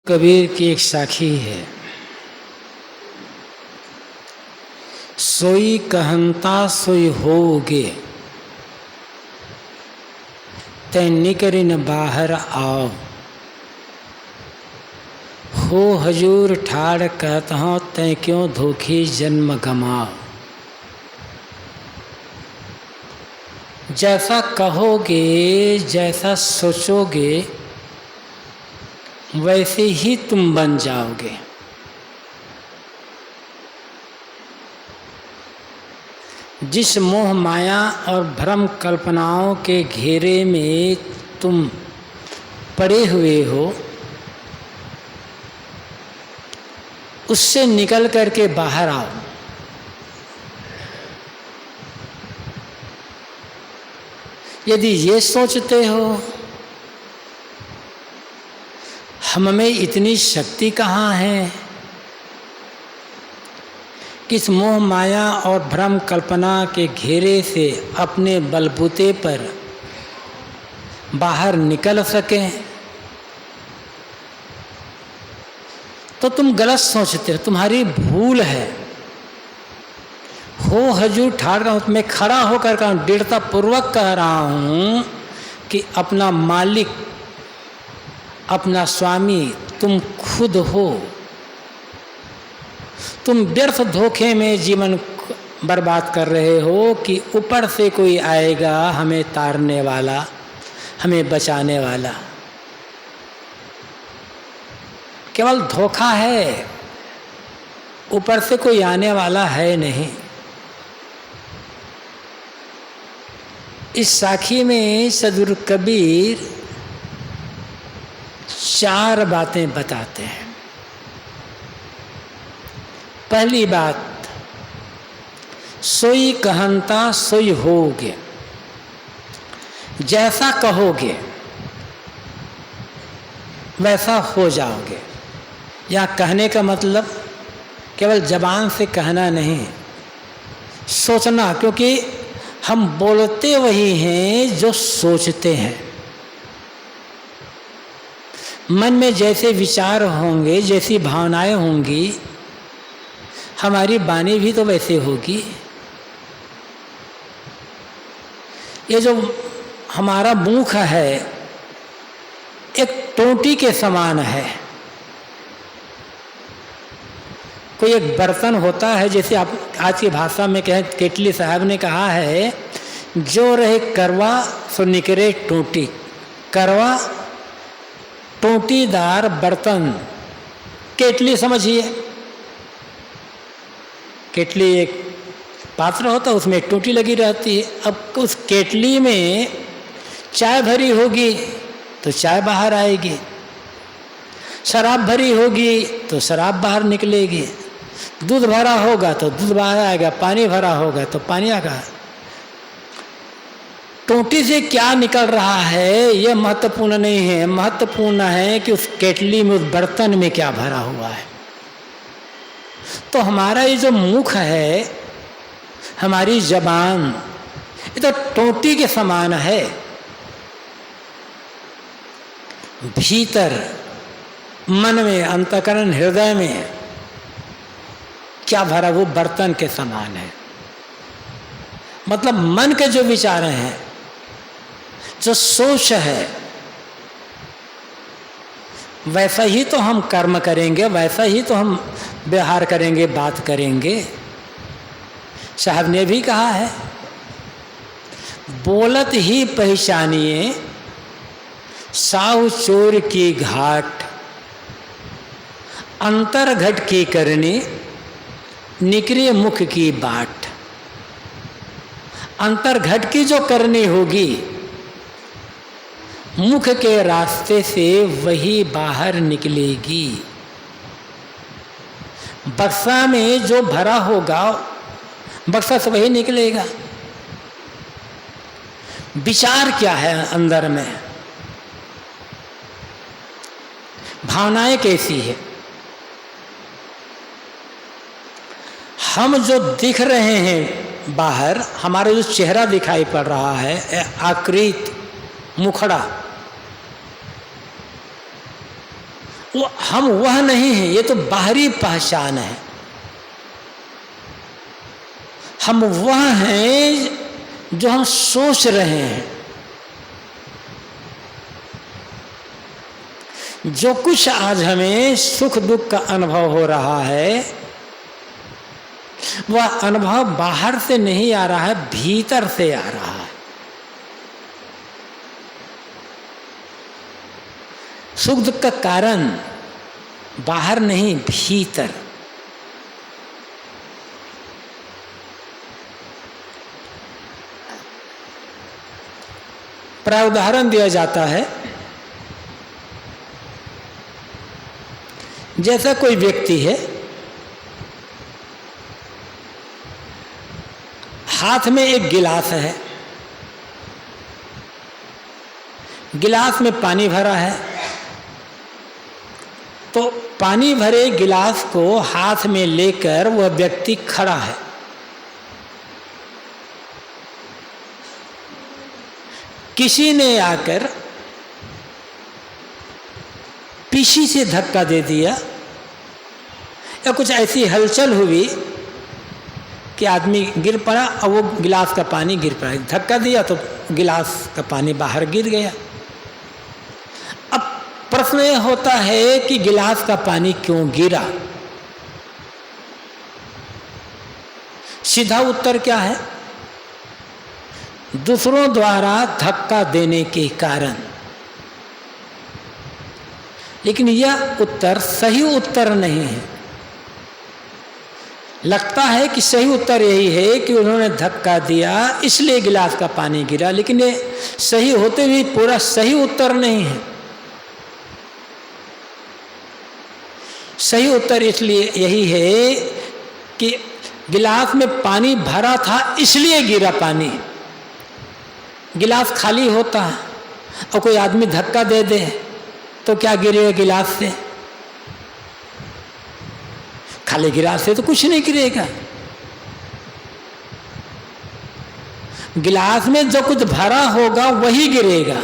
कबीर की एक साखी है। सोई कहंता सोई होगे, तै निकरिन बाहर आओ। हो हजूर ठाड़ कहत हूँ, तै क्यों धोखी जन्म गमाओ। जैसा कहोगे, जैसा सोचोगे, वैसे ही तुम बन जाओगे। जिस मोह माया और भ्रम कल्पनाओं के घेरे में तुम पड़े हुए हो, उससे निकल करके बाहर आओ। यदि ये सोचते हो हम में इतनी शक्ति कहाँ है कि इस मोह माया और भ्रम कल्पना के घेरे से अपने बलबूते पर बाहर निकल सकें, तो तुम गलत सोचते हो, तुम्हारी भूल है। हो हजूर ठाड़ रहा हूँ, मैं खड़ा होकर कहा, दृढ़ता पूर्वक कह रहा हूँ कि अपना मालिक, अपना स्वामी तुम खुद हो। तुम व्यर्थ धोखे में जीवन बर्बाद कर रहे हो कि ऊपर से कोई आएगा हमें तारने वाला, हमें बचाने वाला। केवल धोखा है, ऊपर से कोई आने वाला है नहीं। इस साखी में सद्गुरु कबीर 4 बातें बताते हैं। पहली बात, सोई कहंता सोई होगे। जैसा कहोगे वैसा हो जाओगे। या कहने का मतलब केवल जबान से कहना नहीं, सोचना, क्योंकि हम बोलते वही हैं जो सोचते हैं। मन में जैसे विचार होंगे, जैसी भावनाएं होंगी, हमारी वाणी भी तो वैसे होगी। ये जो हमारा मुख है एक टोंटी के समान है। कोई एक बर्तन होता है, जैसे आप आज की भाषा में कहें, केटली साहब ने कहा है, जो रहे करवा सो निकरे टोंटी। करवा टोंटीदार बर्तन, केटली समझिए। केटली एक पात्र होता है, उसमें एक टोंटी लगी रहती है। अब उस केटली में चाय भरी होगी तो चाय बाहर आएगी, शराब भरी होगी तो शराब बाहर निकलेगी, दूध भरा होगा तो दूध बाहर आएगा, पानी भरा होगा तो पानी आएगा। टोंटी से क्या निकल रहा है यह महत्वपूर्ण नहीं है, महत्वपूर्ण है कि उस केटली में, उस बर्तन में क्या भरा हुआ है। तो हमारा ये जो मुख है, हमारी जबान, ये तो टोंटी के समान है। भीतर मन में, अंतःकरण, हृदय में क्या भरा, वो बर्तन के समान है। मतलब मन के जो विचार हैं, जो सोच है, वैसा ही तो हम कर्म करेंगे, वैसा ही तो हम व्यवहार करेंगे, बात करेंगे। साहब ने भी कहा है, बोलत ही पहचानिए साहु चोर की घाट, अंतर घट की करनी निकरे मुख की बाट। अंतर घट की जो करनी होगी, मुख के रास्ते से वही बाहर निकलेगी। बक्सा में जो भरा होगा, बक्सा से वही निकलेगा। विचार क्या है अंदर में, भावनाएं कैसी है। हम जो दिख रहे हैं बाहर, हमारा जो चेहरा दिखाई पड़ रहा है, आकृति, मुखड़ा, वो हम वह नहीं है, ये तो बाहरी पहचान है। हम वह हैं जो हम सोच रहे हैं। जो कुछ आज हमें सुख दुख का अनुभव हो रहा है, वह अनुभव बाहर से नहीं आ रहा है, भीतर से आ रहा है। सुख दुख का कारण बाहर नहीं, भीतर। प्राय उदाहरण दिया जाता है, जैसा कोई व्यक्ति है, हाथ में एक गिलास है, गिलास में पानी भरा है, तो पानी भरे गिलास को हाथ में लेकर वह व्यक्ति खड़ा है। किसी ने आकर पीछे से धक्का दे दिया या कुछ ऐसी हलचल हुई कि आदमी गिर पड़ा और वो गिलास का पानी गिर पड़ा। धक्का दिया तो गिलास का पानी बाहर गिर गया। अब प्रश्न यह होता है कि गिलास का पानी क्यों गिरा? सीधा उत्तर क्या है? दूसरों द्वारा धक्का देने के कारण। लेकिन यह उत्तर सही उत्तर नहीं है। लगता है कि सही उत्तर यही है कि उन्होंने धक्का दिया इसलिए गिलास का पानी गिरा, लेकिन ये सही होते भी पूरा सही उत्तर नहीं है। सही उत्तर इसलिए यही है कि गिलास में पानी भरा था इसलिए गिरा पानी। गिलास खाली होता और कोई आदमी धक्का दे दे तो क्या गिरेगा गिलास से? खाली गिलास से तो कुछ नहीं गिरेगा। गिलास में जो कुछ भरा होगा वही गिरेगा।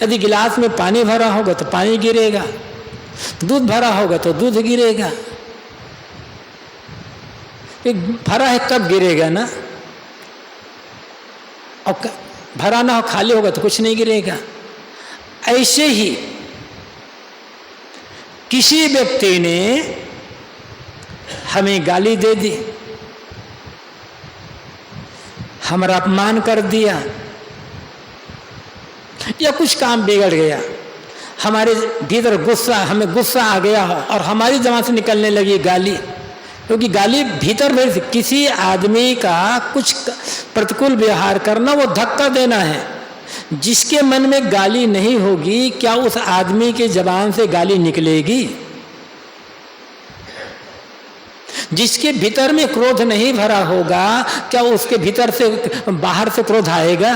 यदि गिलास में पानी भरा होगा तो पानी गिरेगा, दूध भरा होगा तो दूध गिरेगा। भरा है तब गिरेगा ना, और भरा ना हो खाली होगा तो कुछ नहीं गिरेगा। ऐसे ही किसी व्यक्ति ने हमें गाली दे दी, हमारा अपमान कर दिया या कुछ काम बिगड़ गया, हमारे भीतर गुस्सा, हमें गुस्सा आ गया और हमारी जबान से निकलने लगी गाली, क्योंकि गाली भीतर में किसी आदमी का कुछ प्रतिकूल व्यवहार करना वो धक्का देना है। जिसके मन में गाली नहीं होगी क्या उस आदमी की जबान से गाली निकलेगी? जिसके भीतर में क्रोध नहीं भरा होगा क्या उसके भीतर से बाहर से क्रोध आएगा?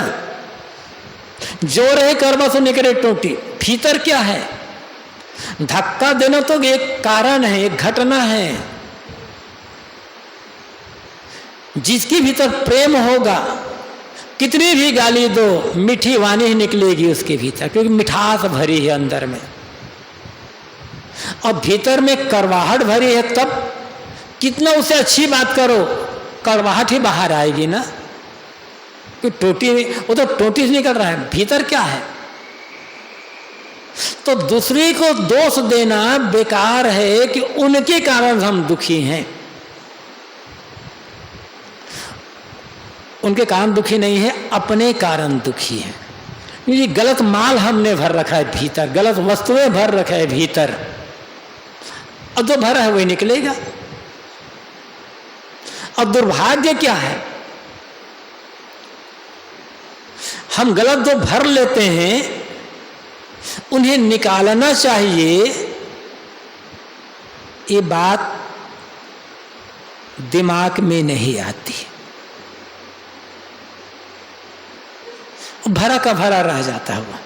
जो रहे करवा से निकले टोटी। भीतर क्या है? धक्का देना तो एक कारण है, एक घटना है। जिसके भीतर प्रेम होगा कितनी भी गाली दो मीठी वाणी ही निकलेगी उसके भीतर, क्योंकि मिठास भरी है अंदर में। और भीतर में करवाहट भरी है तब कितना उसे अच्छी बात करो करवाहट ही बाहर आएगी ना। कि टोटी, वो तो टोटी से निकल रहा है, भीतर क्या है? तो दूसरे को दोष देना बेकार है कि उनके कारण हम दुखी हैं। उनके कारण दुखी नहीं है, अपने कारण दुखी है। ये गलत माल हमने भर रखा है भीतर, गलत वस्तुएं भर रखा है भीतर, अब जो भरा है वही निकलेगा। और दुर्भाग्य क्या है, हम गलत जो भर लेते हैं उन्हें निकालना चाहिए। ये बात दिमाग में नहीं आती, भरा का भरा रह जाता हुआ।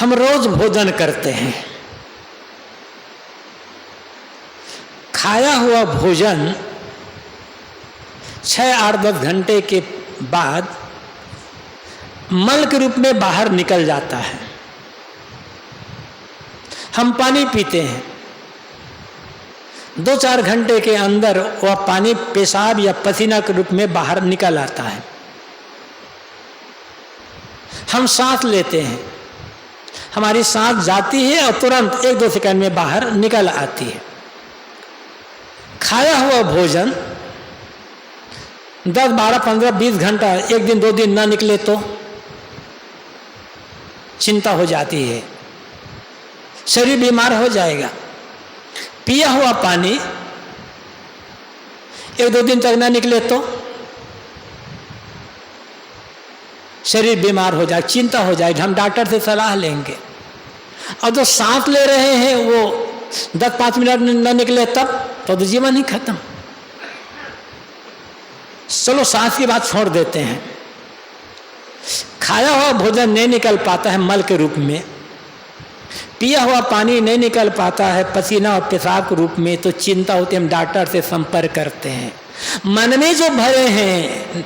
हम रोज भोजन करते हैं, खाया हुआ भोजन 6-8-10 घंटे के बाद मल के रूप में बाहर निकल जाता है। हम पानी पीते हैं, 2-4 घंटे के अंदर वह पानी पेशाब या पसीना के रूप में बाहर निकल आता है। हम सांस लेते हैं, हमारी सांस जाती है और तुरंत 1-2 सेकंड में बाहर निकल आती है। खाया हुआ भोजन 10, 12, 15, 20 घंटा, 1 दिन 2 दिन ना निकले तो चिंता हो जाती है, शरीर बीमार हो जाएगा। पिया हुआ पानी 1-2 दिन तक ना निकले तो शरीर बीमार हो जाए, चिंता हो जाएगी, हम डॉक्टर से सलाह लेंगे। और जो सांस ले रहे हैं वो 10-5 मिनट ना निकले तब तो जीवन ही खत्म। चलो सांस की बात छोड़ देते हैं, खाया हुआ भोजन नहीं निकल पाता है मल के रूप में, पिया हुआ पानी नहीं निकल पाता है पसीना और पेशाब के रूप में, तो चिंता होती है, हम डॉक्टर से संपर्क करते हैं। मन में जो भरे हैं,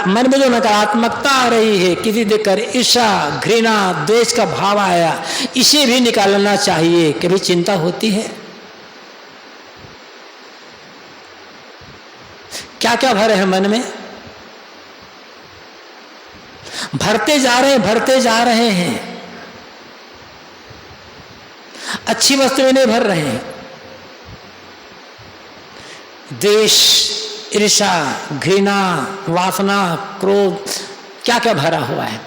मन में जो नकारात्मकता आ रही है, किसी देखकर ईर्ष्या, घृणा, द्वेष का भाव आया, इसे भी निकालना चाहिए। कभी चिंता होती है, क्या क्या भरे हैं मन में, भरते जा रहे हैं, अच्छी वस्तुएं नहीं भर रहे हैं। द्वेष, ईर्ष्या, घृणा, वासना, क्रोध, क्या क्या भरा हुआ है।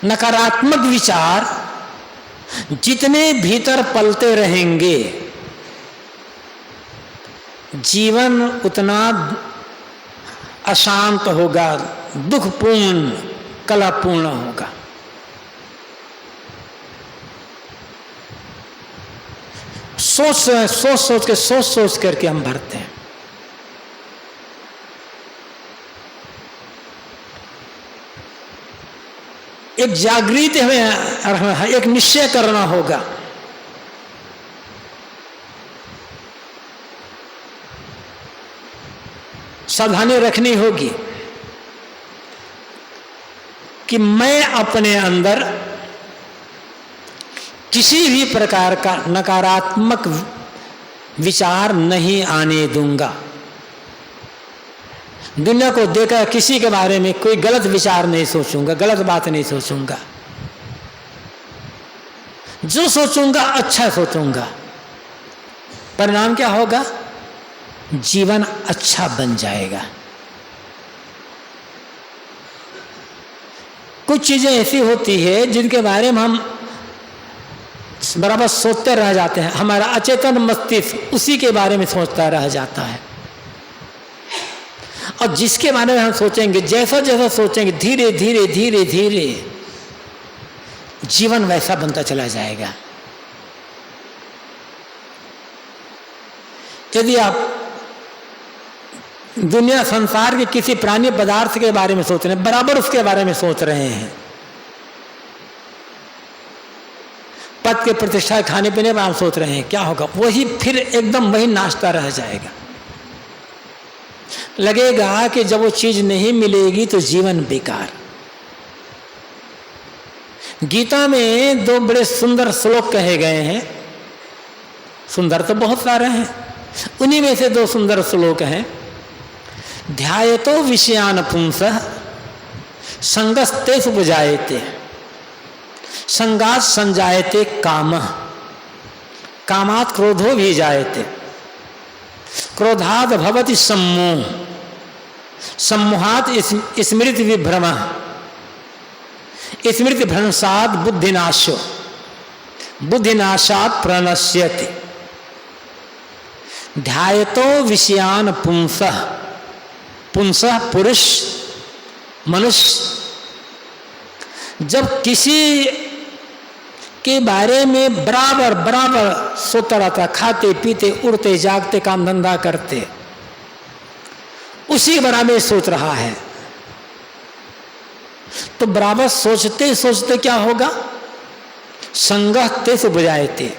नकारात्मक विचार जितने भीतर पलते रहेंगे, जीवन उतना अशांत होगा, दुखपूर्ण, कलहपूर्ण होगा। सोच करके हम भरते हैं। एक जागृति हमें एक निश्चय करना होगा, सावधानी रखनी होगी कि मैं अपने अंदर किसी भी प्रकार का नकारात्मक विचार नहीं आने दूंगा। दुनिया को देखकर किसी के बारे में कोई गलत विचार नहीं सोचूंगा, गलत बात नहीं सोचूंगा। जो सोचूंगा अच्छा सोचूंगा। परिणाम क्या होगा? जीवन अच्छा बन जाएगा। कुछ चीजें ऐसी होती है जिनके बारे में हम बराबर सोचते रह जाते हैं, हमारा अचेतन मस्तिष्क उसी के बारे में सोचता रह जाता है। और जिसके बारे में हम सोचेंगे, जैसा जैसा सोचेंगे, धीरे धीरे धीरे धीरे जीवन वैसा बनता चला जाएगा। यदि आप दुनिया संसार के किसी प्राणी पदार्थ के बारे में सोच रहे हैं, बराबर उसके बारे में सोच रहे हैं, पद के प्रतिष्ठा खाने पीने पर आप सोच रहे हैं, क्या होगा? वही फिर एकदम वही नाश्ता रह जाएगा। लगेगा कि जब वो चीज नहीं मिलेगी तो जीवन बेकार। गीता में 2 बड़े सुंदर श्लोक कहे गए हैं। सुंदर तो बहुत सारे हैं, उन्हीं में से 2 सुंदर श्लोक हैं। ध्यायतो विषयान पुंसः संगस्तेषु बुझायते, संगात संजायते कामः, कामात् क्रोधो भी जायते, क्रोधात् भवति सम्मोह, सम्मोहात् स्मृति विभ्रमः, स्मृति भ्रंशात् बुद्धिनाशो, बुद्धिनाशात् प्रणश्यति। ध्यायतो विषयान पुंसः, पुंसः पुरुष, मनुष्य जब किसी के बारे में बराबर बराबर सोता रहता, खाते पीते उड़ते जागते काम धंधा करते, उसी बराबर सोच रहा है, तो बराबर सोचते सोचते क्या होगा? संगस्तेषु बुझायते,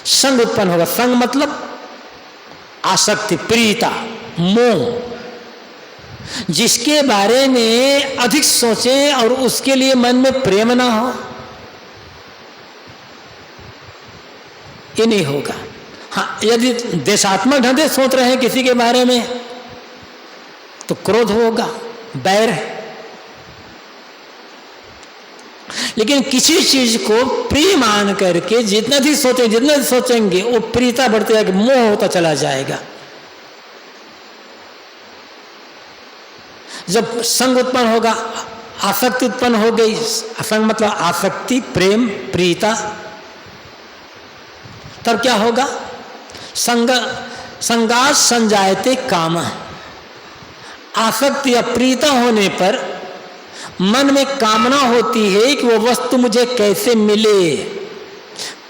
संग उत्पन्न होगा। संग मतलब आसक्ति, प्रियता, मोह। जिसके बारे में अधिक सोचें और उसके लिए मन में प्रेम ना हो, ये नहीं होगा। हाँ, यदि देशात्मक ढंग से सोच रहे हैं किसी के बारे में तो क्रोध होगा, बैर है। लेकिन किसी चीज को प्रिय मान करके जितना भी सोचेंगे वो प्रियता बढ़ती जाएगी, मोह होता चला जाएगा। जब संग उत्पन्न होगा, आसक्ति उत्पन्न हो गई, संग मतलब आसक्ति, प्रेम, प्रियता, तब क्या होगा? संगात संजायते काम। आसक्ति या प्रियता होने पर मन में कामना होती है कि वो वस्तु मुझे कैसे मिले,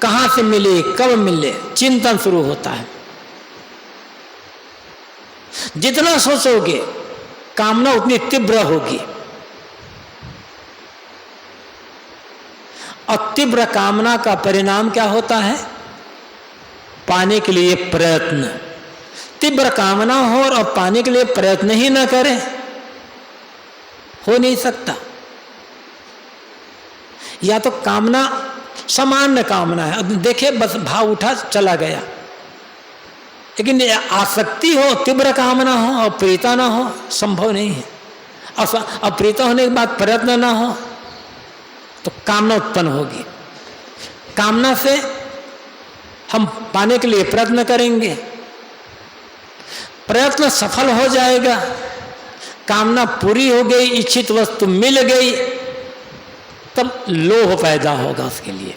कहां से मिले, कब मिले, चिंतन शुरू होता है। जितना सोचोगे कामना उतनी तीव्र होगी, और तीव्र कामना का परिणाम क्या होता है? पाने के लिए प्रयत्न। तीव्र कामना हो और पाने के लिए प्रयत्न ही न करें, हो नहीं सकता। या तो कामना सामान्य कामना है, देखे बस भाव उठा चला गया, लेकिन आसक्ति हो, तीव्र कामना हो और प्रीता ना हो, संभव नहीं है। और प्रीता होने के बाद प्रयत्न ना हो तो कामना उत्पन्न होगी। कामना से हम पाने के लिए प्रयत्न करेंगे, प्रयत्न सफल हो जाएगा, कामना पूरी हो गई, इच्छित वस्तु मिल गई, तब लोभ पैदा होगा उसके लिए,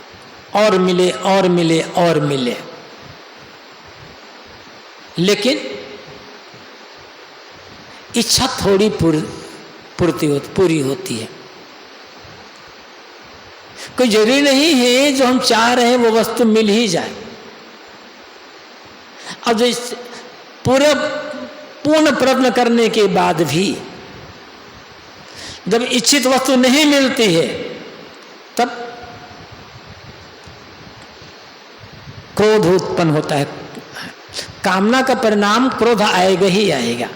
और मिले और मिले और मिले। लेकिन इच्छा थोड़ी पूरी होती है। कोई जरूरी नहीं है जो हम चाह रहे हैं वो वस्तु मिल ही जाए। अब जो पूर्ण प्रयत्न करने के बाद भी जब इच्छित वस्तु नहीं मिलती है तब क्रोध उत्पन्न होता है। कामना का परिणाम क्रोध आएगा ही आएगा।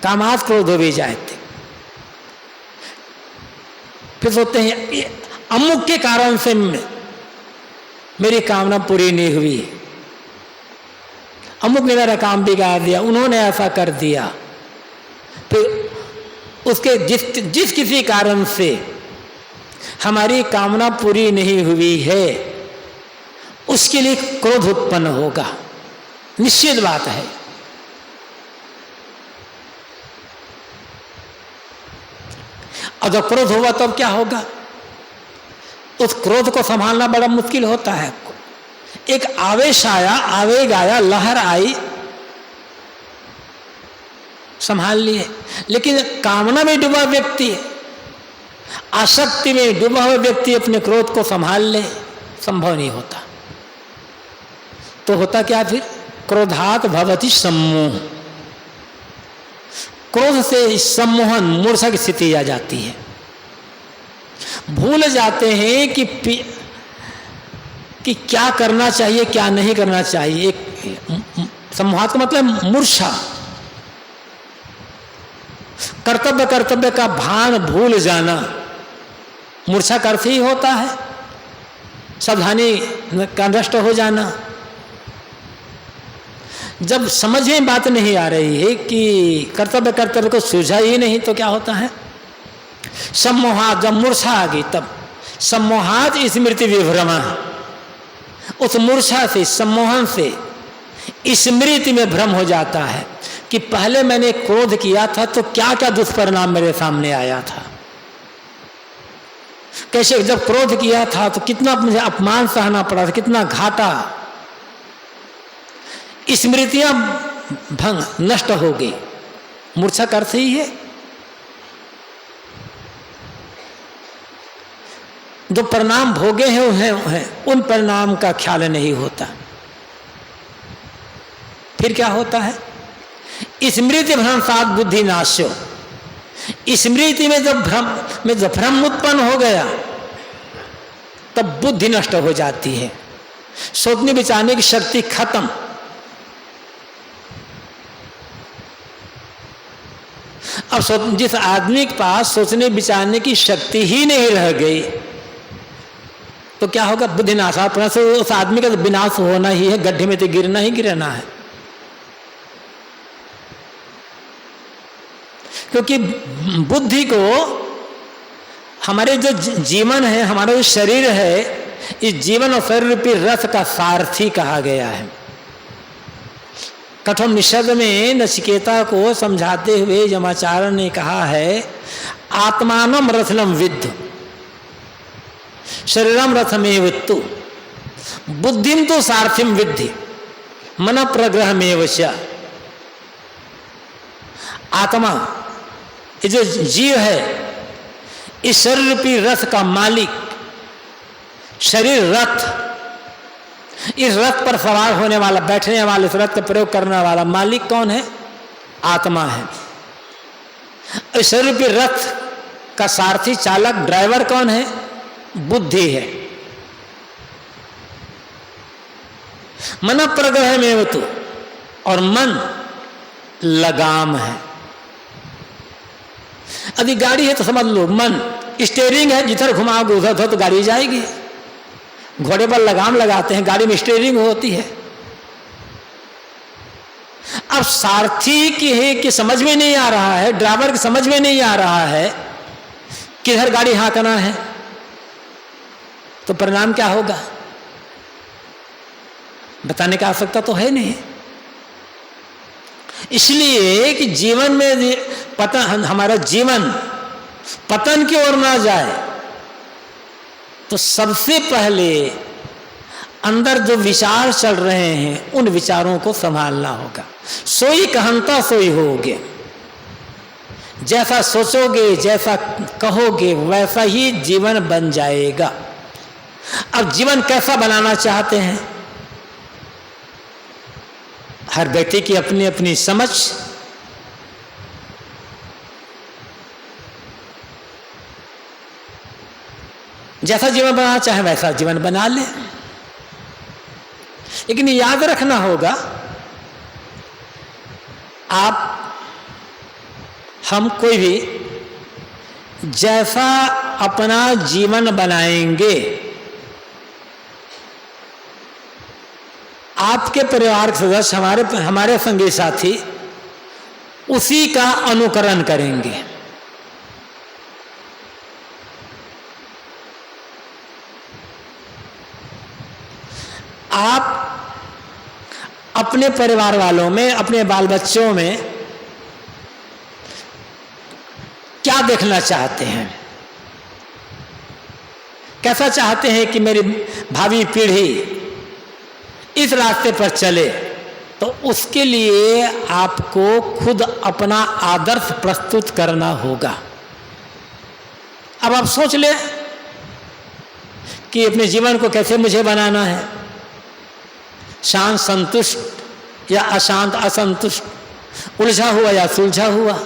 कामात क्रोध हो भी जाते, फिर सोचते हैं अमुक के कारण से मेरी कामना पूरी नहीं हुई, अमुक ने मेरा काम बिगाड़ दिया, उन्होंने ऐसा कर दिया। फिर उसके जिस किसी कारण से हमारी कामना पूरी नहीं हुई है उसके लिए क्रोध उत्पन्न होगा, निश्चित बात है। और जब क्रोध होगा तब क्या होगा? उस क्रोध को संभालना बड़ा मुश्किल होता है। एक आवेश आया, आवेग आया, लहर आई, संभाल लिए। लेकिन कामना में डूबा व्यक्ति, आसक्ति में डूबा हुआ व्यक्ति अपने क्रोध को संभाल ले, संभव नहीं होता। तो होता क्या फिर? क्रोधात भवति सम्मोह। क्रोध से सम्मोहन, मूर्छा की स्थिति आ जाती है। भूल जाते हैं कि क्या करना चाहिए, क्या नहीं करना चाहिए। एक सम्मोहात का मतलब मूर्छा, कर्तव्य का भान भूल जाना, मूर्छा का अर्थ ही होता है सावधानी का नष्ट हो जाना। जब समझ में बात नहीं आ रही है कि कर्तव्य को सूझा ही नहीं तो क्या होता है? सम्मोहात, जब मूर्छा आ गई तब सम्मोहात स्मृति विभ्रमा, उस मूर्छा से, सम्मोहन से स्मृति में भ्रम हो जाता है कि पहले मैंने क्रोध किया था तो क्या क्या दुष्परिणाम मेरे सामने आया था, कैसे जब क्रोध किया था तो कितना मुझे अपमान सहना पड़ा था, कितना घाटा। स्मृतियां भंग, नष्ट हो गई। मूर्छा का अर्थ ही है जो परिणाम भोगे हैं उन परिणाम का ख्याल नहीं होता। फिर क्या होता है? स्मृति भ्रंशात बुद्धि नाश्यो। स्मृति में जब भ्रम उत्पन्न हो गया तब बुद्धि नष्ट हो जाती है, सोचने विचारने की शक्ति खत्म। अब जिस आदमी के पास सोचने विचारने की शक्ति ही नहीं रह गई तो क्या होगा? बुद्धि नाशा, उस आदमी का तो विनाश होना ही है, गड्ढे में तो गिरना ही गिरना है। क्योंकि बुद्धि को हमारे जो जीवन है, हमारा जो शरीर है, इस जीवन और शरीर रूपी रथ का सारथी कहा गया है। कठोर निषद में नचिकेता को समझाते हुए यमाचार्य ने कहा है, आत्मानम रथनम विद्ध शरीरम रथमेव तु बुद्धिम तो सारथिम विद्धि मन प्रग्रहमेव च। आत्मा, ये जो जीव है, इस शरीर रूपी रथ का मालिक, शरीर रथ, इस रथ पर सवार होने वाला, बैठने वाला, इस रथ का प्रयोग करने वाला मालिक कौन है? आत्मा है। इस शरीर रूपी रथ का सारथी, चालक, ड्राइवर कौन है? बुद्धि है। मन प्रग्रह में वतु, और मन लगाम है। यदि गाड़ी है तो समझ लो मन स्टीयरिंग है, जिधर घुमाओगे उधर उधर तो गाड़ी जाएगी। घोड़े पर लगाम लगाते हैं, गाड़ी में स्टीयरिंग होती है। अब सारथी की है कि समझ में नहीं आ रहा है, ड्राइवर की समझ में नहीं आ रहा है किधर गाड़ी हाँकना है, तो परिणाम क्या होगा? बताने की आवश्यकता तो है नहीं। इसलिए कि जीवन में पतन, हमारा जीवन पतन की ओर ना जाए तो सबसे पहले अंदर जो विचार चल रहे हैं उन विचारों को संभालना होगा। सोई कहंता सोई होगे, जैसा सोचोगे, जैसा कहोगे, वैसा ही जीवन बन जाएगा। अब जीवन कैसा बनाना चाहते हैं? हर व्यक्ति की अपनी अपनी समझ, जैसा जीवन बनाना चाहे वैसा जीवन बना ले। लेकिन याद रखना होगा, हम कोई भी जैसा अपना जीवन बनाएंगे, आपके परिवार के सदस्य, हमारे संगी साथी उसी का अनुकरण करेंगे। आप अपने परिवार वालों में, अपने बाल बच्चों में क्या देखना चाहते हैं? कैसा चाहते हैं कि मेरी भावी पीढ़ी इस रास्ते पर चले? तो उसके लिए आपको खुद अपना आदर्श प्रस्तुत करना होगा। अब आप सोच ले कि अपने जीवन को कैसे मुझे बनाना है, शांत संतुष्ट या अशांत असंतुष्ट, उलझा हुआ या सुलझा हुआ,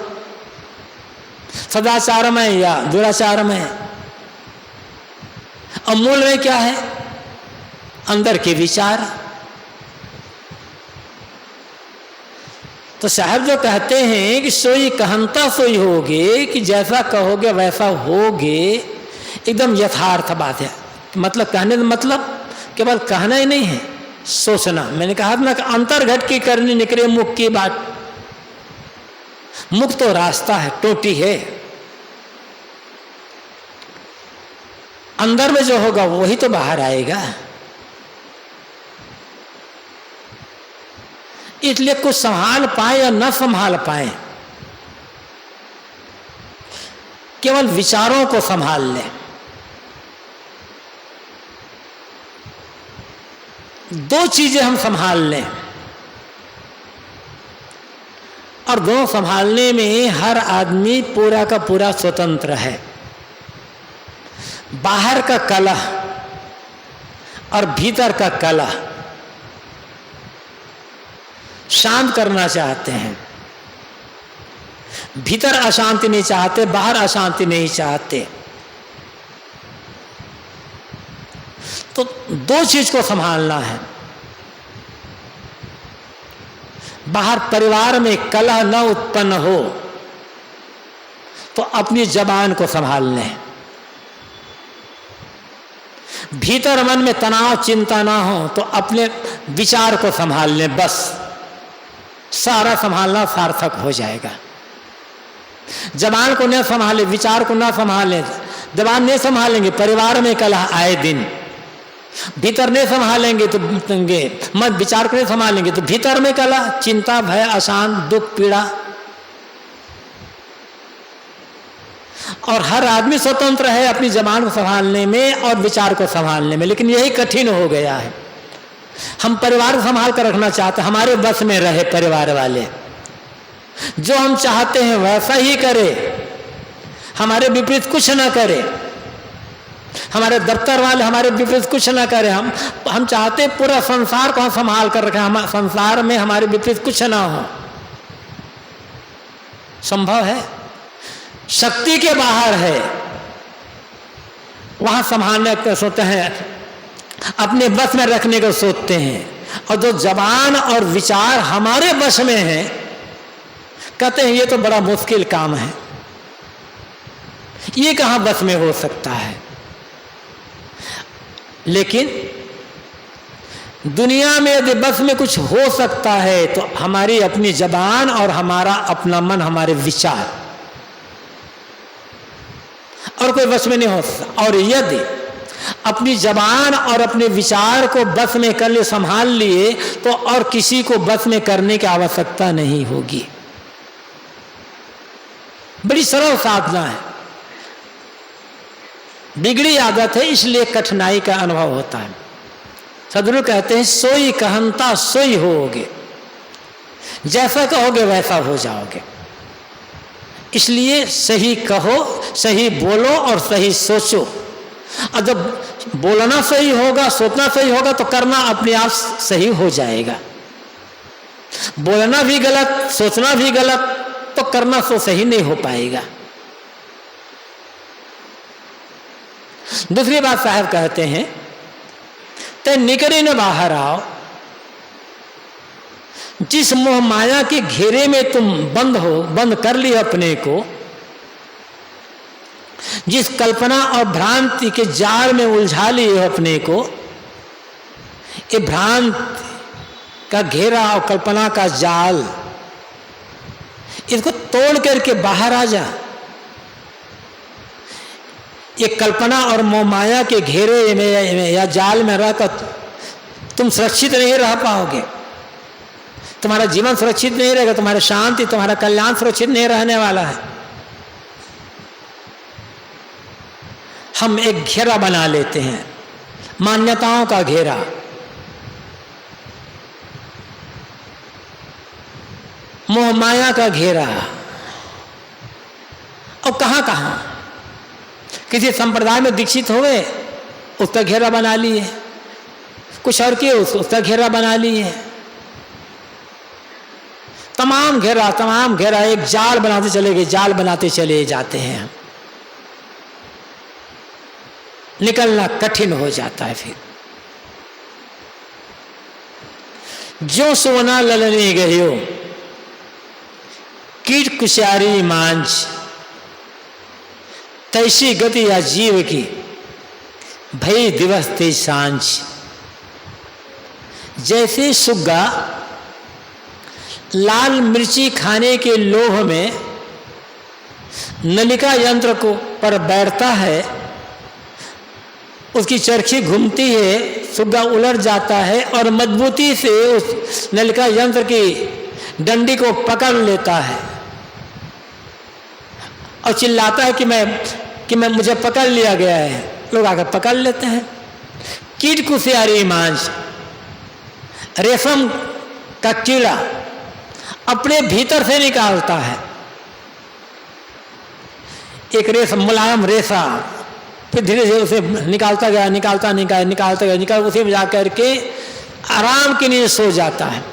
सदाचार में या दुराचार में। अमूल में क्या है? अंदर के विचार। तो साहब जो कहते हैं कि सोई कहंता सोई होगे, कि जैसा कहोगे वैसा होगे, एकदम यथार्थ बात है। मतलब कहने का मतलब केवल कहना ही नहीं है, सोचना। मैंने कहा ना कि अंतर्घट की करनी निकले मुख की बात। मुख तो रास्ता है, टोटी है। अंदर में जो होगा वही तो बाहर आएगा। इसलिए कुछ संभाल पाए या न संभाल पाए, केवल विचारों को संभाल लें। दो चीजें हम संभाल लें, और दोनों संभालने में हर आदमी पूरा का पूरा स्वतंत्र है। बाहर का कलह और भीतर का कलह शांत करना चाहते हैं। भीतर अशांति नहीं चाहते, बाहर अशांति नहीं चाहते। तो दो चीज को संभालना है। बाहर परिवार में कलह न उत्पन्न हो, तो अपनी जबान को संभाल लें। भीतर मन में तनाव चिंता ना हो तो अपने विचार को संभाल लें, बस सारा संभालना सार्थक हो जाएगा। जबान को न संभाले, विचार को ना संभालें, जबान नहीं संभालेंगे परिवार में कलह आए दिन, भीतर नहीं संभालेंगे तो मन विचार को नहीं संभालेंगे तो भीतर में कलह, चिंता, भय, अशांत, दुख, पीड़ा। और हर आदमी स्वतंत्र है अपनी जबान को संभालने में और विचार को संभालने में, लेकिन यही कठिन हो गया है। हम परिवार को संभाल कर रखना चाहते हैं, हमारे बस में रहे परिवार वाले, जो हम चाहते हैं वैसा ही करे, हमारे विपरीत कुछ ना करे, हमारे दफ्तर वाले हमारे विपरीत कुछ ना करे। हम चाहते हैं पूरा संसार को हम संभाल कर रखें, हम संसार में हमारे विपरीत कुछ ना हो। संभव है? शक्ति के बाहर है, वहां संभालने का सोचते हैं, अपने बस में रखने को सोचते हैं। और जो जबान और विचार हमारे बस में है, कहते हैं ये तो बड़ा मुश्किल काम है, ये कहां बस में हो सकता है। लेकिन दुनिया में यदि बस में कुछ हो सकता है तो हमारी अपनी जबान और हमारा अपना मन, हमारे विचार, और कोई बस में नहीं हो सकता। और यदि अपनी जबान और अपने विचार को बस में कर ले, संभाल लिए, तो और किसी को बस में करने की आवश्यकता नहीं होगी। बड़ी सरल साधना है, बिगड़ी आदत है, इसलिए कठिनाई का अनुभव होता है। सदगुरु कहते हैं सोई कहंता सोई होगे, जैसा कहोगे वैसा हो जाओगे। इसलिए सही कहो, सही बोलो और सही सोचो। और जब बोलना सही होगा, सोचना सही होगा, तो करना अपने आप सही हो जाएगा। बोलना भी गलत, सोचना भी गलत, तो करना तो सही नहीं हो पाएगा। दूसरी बात साहब कहते हैं, ते निकरे न बाहर आओ, जिस मोह माया के घेरे में तुम बंद कर लिए अपने को, जिस कल्पना और भ्रांति के जाल में उलझा लिए हो अपने को, ये भ्रांति का घेरा और कल्पना का जाल, इसको तोड़ करके बाहर आ जा। ये कल्पना और मोह माया के घेरे में या जाल में रहकर तुम सुरक्षित नहीं रह पाओगे, तुम्हारा जीवन सुरक्षित नहीं रहेगा, तुम्हारी शांति, तुम्हारा कल्याण सुरक्षित नहीं रहने वाला है। हम एक घेरा बना लेते हैं, मान्यताओं का घेरा, मोह माया का घेरा। और कहां कहां किसी संप्रदाय में दीक्षित हो गए, उसका घेरा बना लिए, कुछ और किए उसका घेरा बना लिए, तमाम घेरा एक जाल बनाते चले गए, जाल बनाते चले जाते हैं। निकलना कठिन हो जाता है। फिर जो सोना ललने गयो, कीट कुशारी मांझ, तैसी गति या जीव की, भई दिवस ते सांझ। जैसे सुग्गा लाल मिर्ची खाने के लोभ में नलिका यंत्र को पर बैठता है, उसकी चरखी घूमती है, सुग्गा उलट जाता है और मजबूती से उस नलिका यंत्र की डंडी को पकड़ लेता है और चिल्लाता है कि मैं मुझे पकड़ लिया गया है। लोग आकर पकड़ लेते हैं। कीट कुशियारी मांझ, रेशम का कीड़ा अपने भीतर से निकालता है एक रेशम, मुलायम रेशा, फिर धीरे धीरे उसे निकालता गया, उसी में जाकर के आराम की नींद सो जाता है।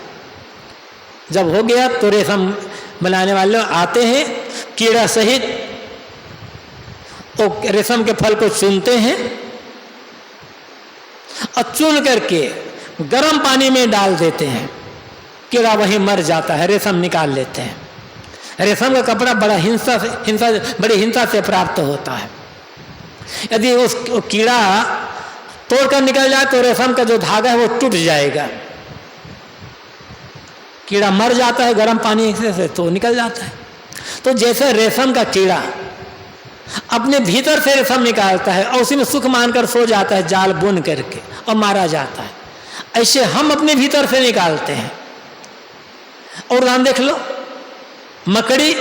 जब हो गया तो रेशम बनाने वाले आते हैं, कीड़ा सहित तो रेशम के फल को चुनते हैं और चुन करके गर्म पानी में डाल देते हैं, कीड़ा वहीं मर जाता है, रेशम निकाल लेते हैं। रेशम का कपड़ा बड़ी हिंसा से प्राप्त होता है। यदि उस कीड़ा तोड़कर निकल जाए तो रेशम का जो धागा है वो टूट जाएगा। कीड़ा मर जाता है गर्म पानी से तो निकल जाता है। तो जैसे रेशम का कीड़ा अपने भीतर से रेशम निकालता है और उसी में सुख मानकर सो जाता है जाल बुन करके और मारा जाता है, ऐसे हम अपने भीतर से निकालते हैं। और उदाहरण देख लो, मकड़ी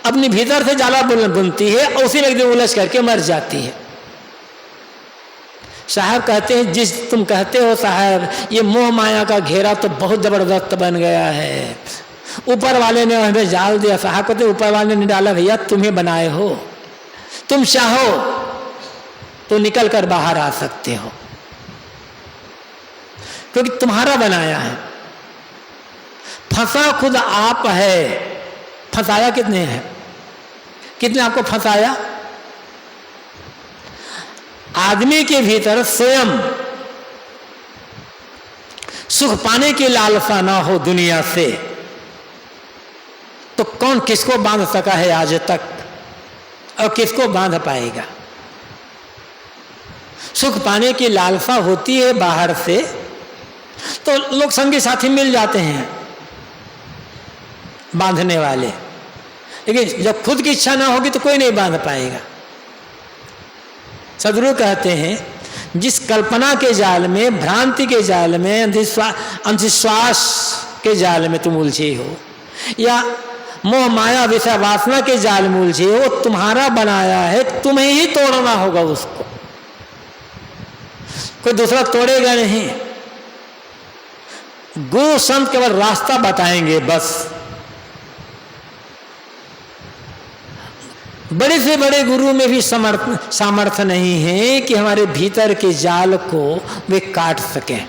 अपने भीतर से जाला बुनती है और उसी में एकदम उलझ करके मर जाती है। साहब कहते हैं, जिस तुम कहते हो साहब ये मोह माया का घेरा तो बहुत जबरदस्त बन गया है, ऊपर वाले ने हमें जाल दिया। साहब कहते ऊपर वाले ने डाला, भैया तुम्हें बनाए हो, तुम चाहो तो निकल कर बाहर आ सकते हो क्योंकि तुम्हारा बनाया है। फंसा खुद आप है, फंसाया कितने हैं? कितने आपको फंसाया? आदमी के भीतर स्वयं सुख पाने की लालसा ना हो दुनिया से तो कौन किसको बांध सका है आज तक और किसको बांध पाएगा? सुख पाने की लालसा होती है बाहर से तो लोग संगी साथी मिल जाते हैं बांधने वाले, लेकिन जब खुद की इच्छा ना होगी तो कोई नहीं बांध पाएगा। सदगुरु कहते हैं, जिस कल्पना के जाल में, भ्रांति के जाल में, अंधविश्वास के जाल में तुम उलझे हो या मोह माया विषय वासना के जाल में उलझे हो, वो तुम्हारा बनाया है, तुम्हें ही तोड़ना होगा उसको, कोई दूसरा तोड़ेगा नहीं। गुरु संत केवल रास्ता बताएंगे बस। बड़े से बड़े गुरु में भी सामर्थ्य नहीं है कि हमारे भीतर के जाल को वे काट सकें।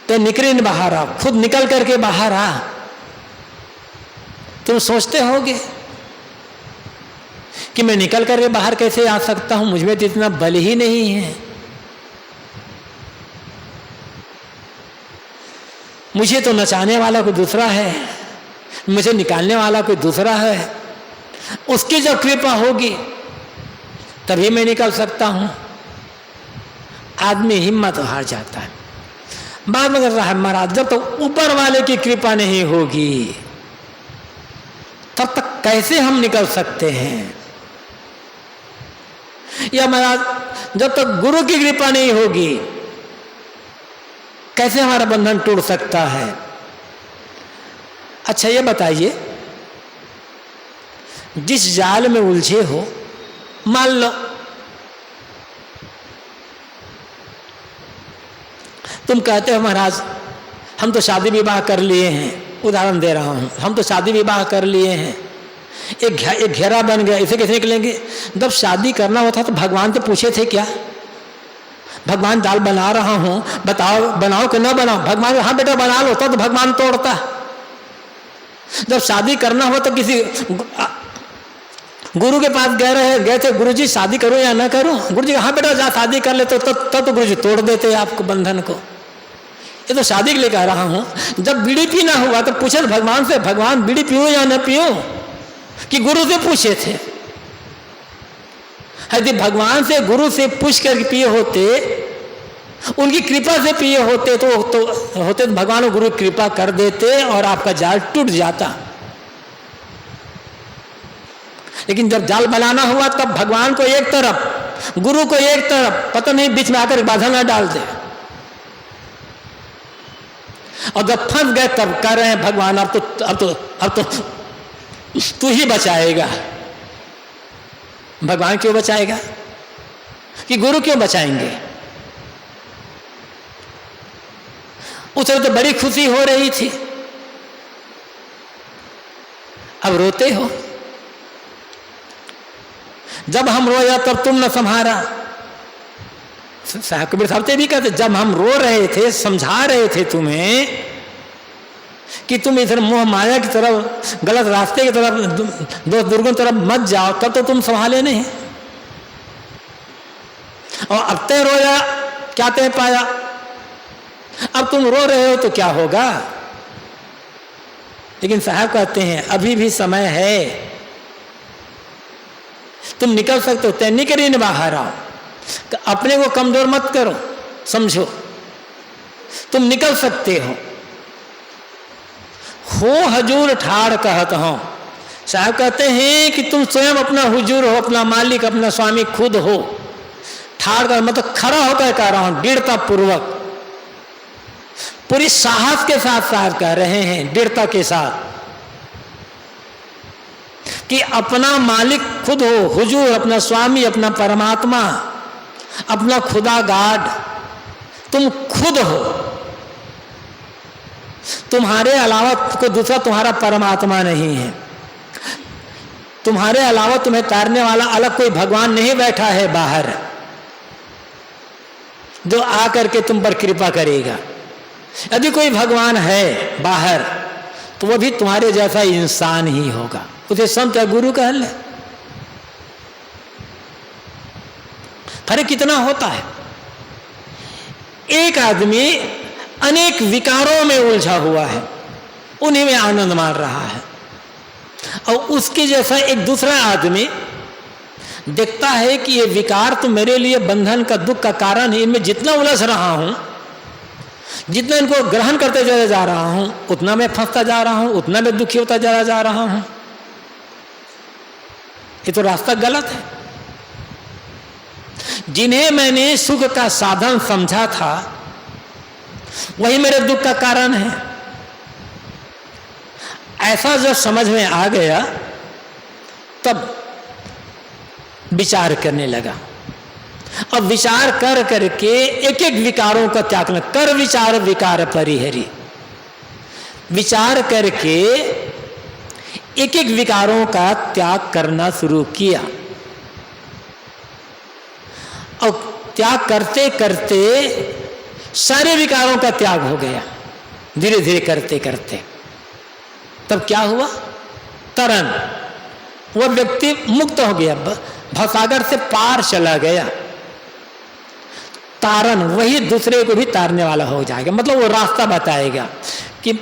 तो निकले न बाहर आ, खुद निकल करके बाहर आ। तुम सोचते होगे कि मैं निकल करके बाहर कैसे आ सकता हूं, मुझमें तो इतना बल ही नहीं है, मुझे तो नचाने वाला कोई दूसरा है, मुझे निकालने वाला कोई दूसरा है, उसकी जब कृपा होगी तभी मैं निकल सकता हूं। आदमी हिम्मत हार जाता है। बाद में रहा महाराज, जब तो ऊपर वाले की कृपा नहीं होगी तब तक कैसे हम निकल सकते हैं? या महाराज जब तक गुरु की कृपा नहीं होगी कैसे हमारा बंधन टूट सकता है? अच्छा ये बताइए, जिस जाल में उलझे हो, मान लो तुम कहते हो महाराज हम तो शादी विवाह कर लिए हैं, उदाहरण दे रहा हूं, हम तो शादी विवाह कर लिए हैं, एक घेरा बन गया, इसे कैसे निकलेंगे? जब शादी करना होता तो भगवान तो पूछे थे क्या? भगवान जाल बना रहा हूं, बताओ बनाओ कि ना बनाओ? भगवान हाँ बेटा बना लो, तो भगवान तोड़ता। जब शादी करना हो तो किसी गुरु के पास गए थे, गुरु जी शादी करो या ना करो? गुरु जी हाँ बेटा जा शादी कर ले, तो तब गुरु जी तोड़ देते आपको बंधन को। ये तो शादी के लिए कह रहा हूं। जब बीड़ी पीना हुआ तो पूछे भगवान से, भगवान बीड़ी पियो या ना पियो? कि गुरु से पूछे थे? यदि भगवान से गुरु से पूछ कर पिए होते, उनकी कृपा से पिए होते तो भगवान और गुरु कृपा कर देते और आपका जाल टूट जाता। लेकिन जब जाल बनाना हुआ तब भगवान को एक तरफ, गुरु को एक तरफ, पता नहीं बीच में आकर बाधा ना डाल दे। और जब फंस गए तब कह रहे हैं भगवान अब तो तू ही बचाएगा। भगवान क्यों बचाएगा? कि गुरु क्यों बचाएंगे? उसे तो बड़ी खुशी हो रही थी, अब रोते हो। जब हम रोया तब तुम न संभारा। साहब कबीर साहब भी कहते, जब हम रो रहे थे, समझा रहे थे तुम्हें कि तुम इधर मोह माया की तरफ, गलत रास्ते की तरफ, दोस्त दुर्गुण तरफ मत जाओ, तब तो तुम संभाले नहीं। और अब तय रोया, क्या तय पाया? अब तुम रो रहे हो तो क्या होगा? लेकिन साहब कहते हैं अभी भी समय है, तुम निकल सकते हो, तय निकल ही बाहर आओ, अपने को कमजोर मत करो, समझो तुम निकल सकते हो। हजूर ठाड़ कहत हो, साहब कहते हैं कि तुम स्वयं अपना हुजूर हो, अपना मालिक, अपना स्वामी खुद हो। ठाड़ कर मतलब खड़ा होकर कह रहा हूं, दृढ़ता पूर्वक, पूरी साहस के साथ साहब कह रहे हैं, दृढ़ता के साथ, कि अपना मालिक खुद हो, हुजूर, अपना स्वामी, अपना परमात्मा, अपना खुदा गाड तुम खुद हो। तुम्हारे अलावा कोई दूसरा तुम्हारा परमात्मा नहीं है, तुम्हारे अलावा तुम्हें तारने वाला अलग कोई भगवान नहीं बैठा है बाहर, जो आकर के तुम पर कृपा करेगा। यदि कोई भगवान है बाहर तो वह भी तुम्हारे जैसा इंसान ही होगा, उसे संत या गुरु कह ले। फर्क कितना होता है, एक आदमी अनेक विकारों में उलझा हुआ है, उन्हीं में आनंद मार रहा है, और उसके जैसा एक दूसरा आदमी देखता है कि ये विकार तो मेरे लिए बंधन का, दुख का कारण है, इनमें जितना उलझ रहा हूं, जितना इनको ग्रहण करते चले जा रहा हूं, उतना मैं फंसता जा रहा हूं, उतना मैं दुखी होता चला जा रहा हूं। ये तो रास्ता गलत है। जिन्हें मैंने सुख का साधन समझा था वही मेरे दुख का कारण है, ऐसा जब समझ में आ गया तब विचार करने लगा। अब विचार कर करके एक एक विकारों का त्याग कर, विचार विकार परिहरी, विचार करके एक एक विकारों का त्याग करना शुरू किया। और त्याग करते करते सारे विकारों का त्याग हो गया, धीरे धीरे करते करते। तब क्या हुआ, तरन, वह व्यक्ति मुक्त हो गया, भवसागर से पार चला गया। तारन, वही दूसरे को भी तारने वाला हो जाएगा, मतलब वो रास्ता बताएगा कि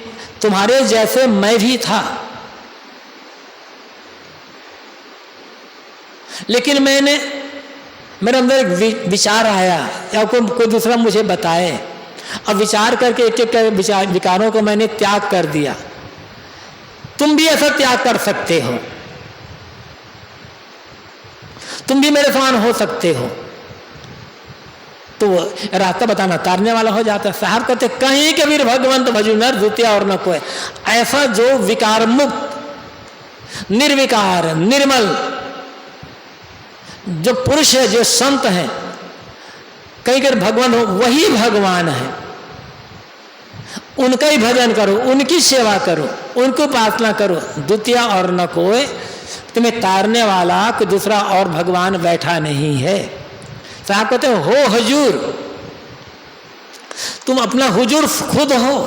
तुम्हारे जैसे मैं भी था, लेकिन मेरे अंदर एक विचार आया या कोई दूसरा मुझे बताए, अब विचार करके एक एक विकारों को मैंने त्याग कर दिया। तुम भी ऐसा त्याग कर सकते हो, तुम भी मेरे समान हो सकते हो। तो रास्ता बताना, तारने वाला हो जाता है। साहब कहते कहीं कबीर भगवंत भजु नर द्वितीय और न कोई, ऐसा जो विकार मुक्त, निर्विकार, निर्मल जो पुरुष है, जो संत है, कहीं कर भगवान हो, वही भगवान है। उनका ही भजन करो, उनकी सेवा करो, उनको उपासना करो, द्वितीय और न कोई, तुम्हें तारने वाला कोई दूसरा और भगवान बैठा नहीं है। साहब कहते हो हुजूर, तुम अपना हुजूर खुद हो।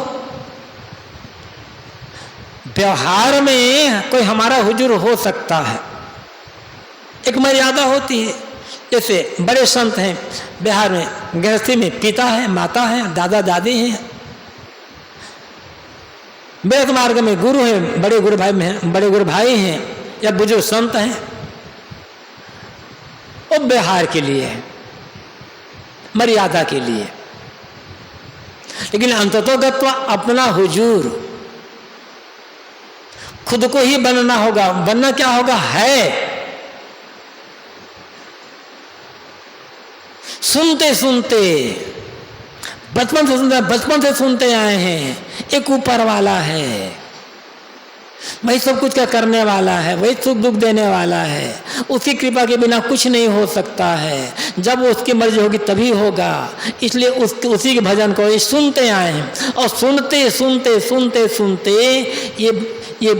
व्यवहार में कोई हमारा हुजूर हो सकता है, एक मर्यादा होती है। जैसे बड़े संत हैं बिहार में, गृहस्थी में पिता है, माता है, दादा दादी हैं, वेद मार्ग में गुरु हैं, बड़े गुरु भाई हैं या बुजुर्ग संत हैं। वो व्यवहार के लिए है, मर्यादा के लिए, लेकिन अंततोगत्वा अपना हुजूर खुद को ही बनना होगा। बनना क्या होगा, है। सुनते सुनते बचपन से सुनते आए हैं, एक ऊपर वाला है, वही सब कुछ का करने वाला है, वही सुख दुख देने वाला है, उसकी कृपा के बिना कुछ नहीं हो सकता है, जब उसकी मर्जी होगी तभी होगा। इसलिए उसी के भजन को सुनते आए हैं, और सुनते सुनते सुनते सुनते ये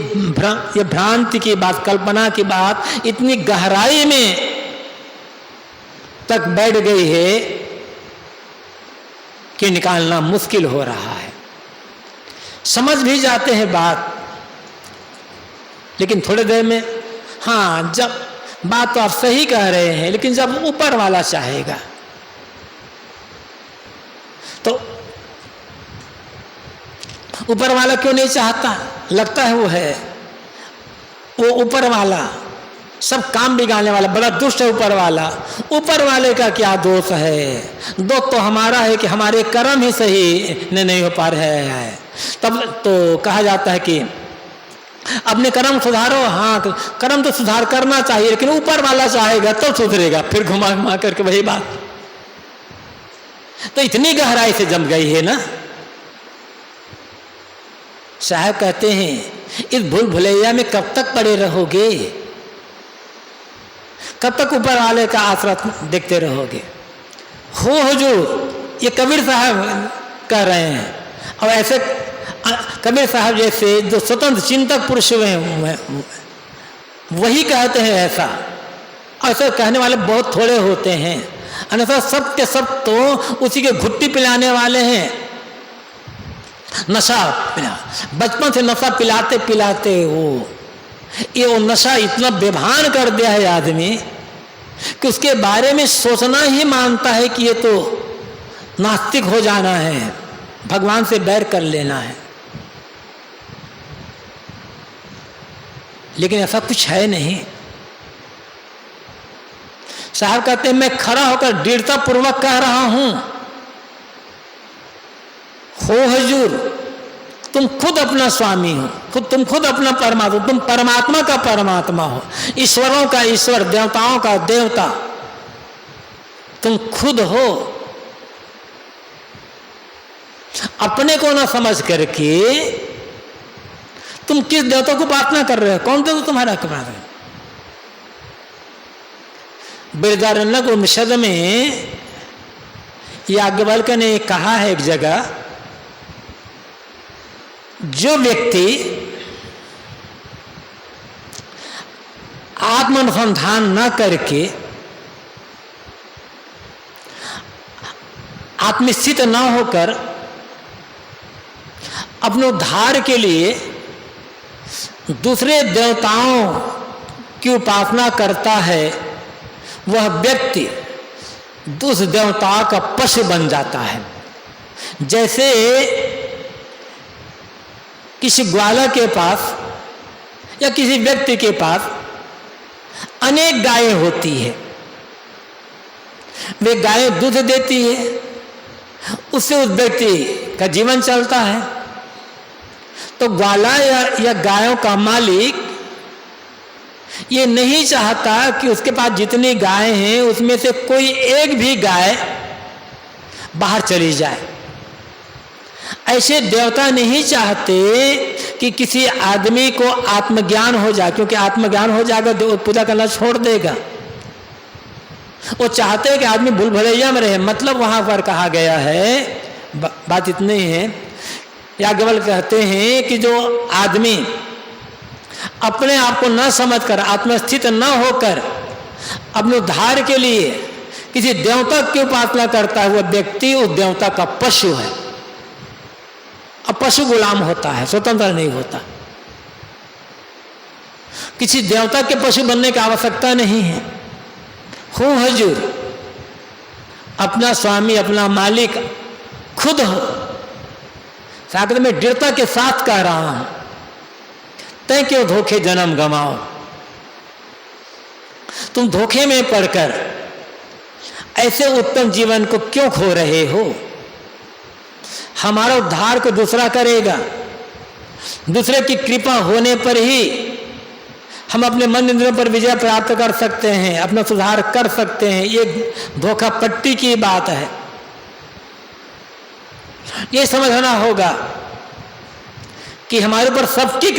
भ्रांति की बात, कल्पना की बात इतनी गहराई में तक बैठ गई है कि निकालना मुश्किल हो रहा है। समझ भी जाते हैं बात, लेकिन थोड़ी देर में, हाँ, जब बात तो आप सही कह रहे हैं, लेकिन जब ऊपर वाला चाहेगा तो ऊपर वाला क्यों नहीं चाहता? लगता है वो है, वो ऊपर वाला, सब काम बिगाड़ने वाला, बड़ा दुष्ट है ऊपर वाला। ऊपर वाले का क्या दोष है? दोष तो हमारा है कि हमारे कर्म ही सही नहीं हो पा रहे हैं। तब तो कहा जाता है कि अपने कर्म सुधारो। हाँ, कर्म तो सुधार करना चाहिए, लेकिन ऊपर वाला चाहेगा तो सुधरेगा। फिर घुमा घुमा करके वही बात, तो इतनी गहराई से जम गई है ना। साहब कहते हैं इस भूल भुलैया में कब तक पड़े रहोगे, कब तक ऊपर वाले का आसरा देखते रहोगे? हो हुजूर, ये कबीर साहब कह रहे हैं। और ऐसे कबीर साहब जैसे जो स्वतंत्र चिंतक पुरुष हुए हैं वही कहते हैं ऐसा। ऐसे कहने वाले बहुत थोड़े होते हैं, अन्यथा सब के सब तो उसी के घुट्टी पिलाने वाले हैं। नशा पिला, बचपन से नशा पिलाते पिलाते वो नशा इतना बेभान कर दिया है आदमी कि उसके बारे में सोचना ही मानता है कि ये तो नास्तिक हो जाना है, भगवान से बैर कर लेना है। लेकिन ऐसा कुछ है नहीं। साहब कहते हैं मैं खड़ा होकर दृढ़ता पूर्वक कह रहा हूं, हो हुजूर, तुम खुद अपना स्वामी हो, तुम खुद अपना परमात्मा, तुम परमात्मा का परमात्मा हो, ईश्वरों का ईश्वर, देवताओं का देवता तुम खुद हो। अपने को ना समझ करके तुम किस देवता को उपासना कर रहे हो? कौन देवता तुम्हारा उपासना कर? बृहदारण्यक उपनिषद में याज्ञवल्क्य ने कहा है एक जगह, जो व्यक्ति आत्मानुसंधान न करके, आत्मस्थित न होकर अपने उद्धार के लिए दूसरे देवताओं की उपासना करता है, वह व्यक्ति उस देवता का पशु बन जाता है। जैसे किसी ग्वाला के पास या किसी व्यक्ति के पास अनेक गायें होती है, वे गायें दूध देती है, उससे उस व्यक्ति का जीवन चलता है। तो ग्वाला या गायों का मालिक ये नहीं चाहता कि उसके पास जितनी गायें हैं उसमें से कोई एक भी गाय बाहर चली जाए। ऐसे देवता नहीं चाहते कि किसी आदमी को आत्मज्ञान हो जाए, क्योंकि आत्मज्ञान हो जाएगा तो पूजा करना छोड़ देगा। वो चाहते हैं कि आदमी भूल भुलैया में रहे। मतलब वहां पर कहा गया है, बात इतनी है, याज्ञवल्क्य कहते हैं कि जो आदमी अपने आप को न समझकर, आत्मस्थित न होकर अपने उद्धार के लिए किसी देवता की उपासना करता है, वह व्यक्ति उस देवता का पशु है। अब पशु गुलाम होता है, स्वतंत्र नहीं होता। किसी देवता के पशु बनने की आवश्यकता नहीं है। हो हुजूर, अपना स्वामी, अपना मालिक खुद हो। साथ में दृढ़ता के साथ कह रहा हूं, तय क्यों धोखे जन्म गमाओ? तुम धोखे में पड़कर ऐसे उत्तम जीवन को क्यों खो रहे हो? हमारा उद्धार को दूसरा करेगा। दूसरे की कृपा होने पर ही हम अपने मन इंद्रियों पर विजय प्राप्त कर सकते हैं, अपना सुधार कर सकते हैं। ये धोखा पट्टी की बात है। ये समझना होगा कि हमारे ऊपर सबकी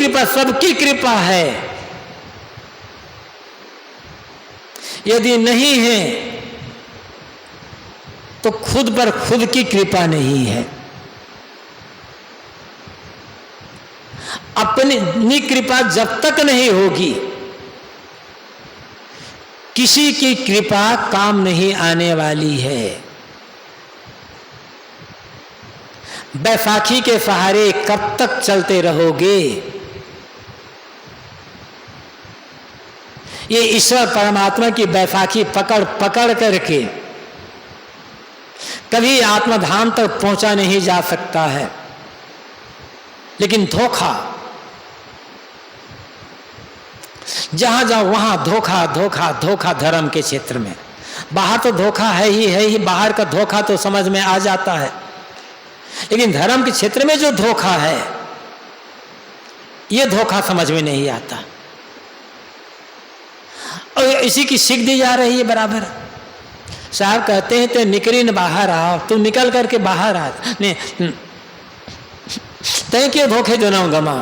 कृपा है। यदि नहीं है तो खुद पर खुद की कृपा नहीं है। अपनी कृपा जब तक नहीं होगी, किसी की कृपा काम नहीं आने वाली है। बैसाखी के सहारे कब तक चलते रहोगे? ये ईश्वर परमात्मा की बैसाखी पकड़ पकड़ करके कभी आत्मधाम तक पहुंचा नहीं जा सकता है। लेकिन धोखा जहां जाओ वहां धोखा धोखा धोखा। धर्म के क्षेत्र में बाहर तो धोखा है ही, बाहर का धोखा तो समझ में आ जाता है, लेकिन धर्म के क्षेत्र में जो धोखा है ये धोखा समझ में नहीं आता। और इसी की सीख दी जा रही है बराबर। साहब कहते हैं तो निकली न बाहर आओ, तू निकल करके बाहर आ, तय क्यों धोखे जन्म गमा।